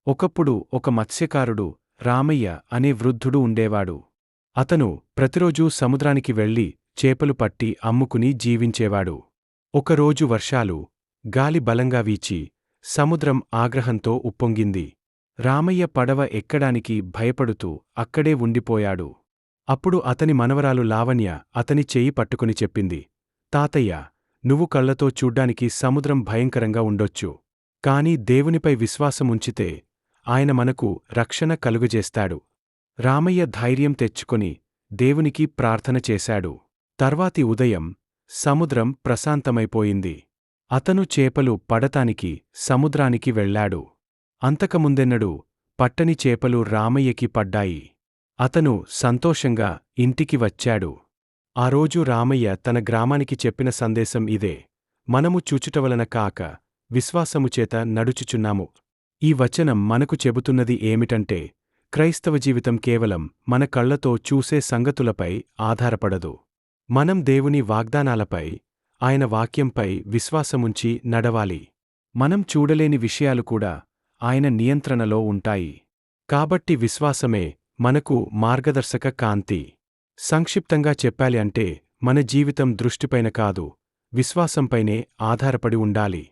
ఒకప్పుడు ఒక మత్స్యకారుడు రామయ్య అనే వృద్ధుడు ఉండేవాడు. అతను ప్రతిరోజూ సముద్రానికి వెళ్లి చేపలు పట్టి అమ్ముకుని జీవించేవాడు. ఒకరోజు వర్షాలు, గాలి బలంగా వీచి సముద్రం ఆగ్రహంతో ఉప్పొంగింది. రామయ్య పడవ ఎక్కడానికి భయపడుతూ అక్కడే ఉండిపోయాడు. అప్పుడు అతని మనవరాలు లావణ్య అతని చెయ్యి పట్టుకుని చెప్పింది, తాతయ్యా, నువ్వు కళ్లతో చూడ్డానికి సముద్రం భయంకరంగా ఉండొచ్చు. కాని దేవునిపై విశ్వాసముంచితే ఆయన మనకు రక్షణ కలుగజేస్తాడు. రామయ్య ధైర్యం తెచ్చుకొని దేవునికి ప్రార్థన చేశాడు. తర్వాతి ఉదయం సముద్రం ప్రశాంతమైపోయింది. అతను చేపలు పడతానికి సముద్రానికి వెళ్లాడు. అంతకుముందెన్నడూ పట్టని చేపలు రామయ్యకి పడ్డాయి. అతను సంతోషంగా ఇంటికి వచ్చాడు. ఆ రోజు రామయ్య తన గ్రామానికి చెప్పిన సందేశం ఇదే: మనము చూచుటవలన కాక విశ్వాసముచేత నడుచుచున్నాము. ఈ వచనం మనకు చెబుతున్నది ఏమిటంటే, క్రైస్తవ జీవితం కేవలం మన కళ్లతో చూసే సంగతులపై ఆధారపడదు. మనం దేవుని వాగ్దానాలపై, ఆయన వాక్యంపై విశ్వాసముంచి నడవాలి. మనం చూడలేని విషయాలు కూడా ఆయన నియంత్రణలో ఉంటాయి. కాబట్టి విశ్వాసమే మనకు మార్గదర్శక కాంతి. సంక్షిప్తంగా చెప్పాలి అంటే, మన జీవితం దృష్టిపైన కాదు, విశ్వాసంపైనే ఆధారపడి ఉండాలి.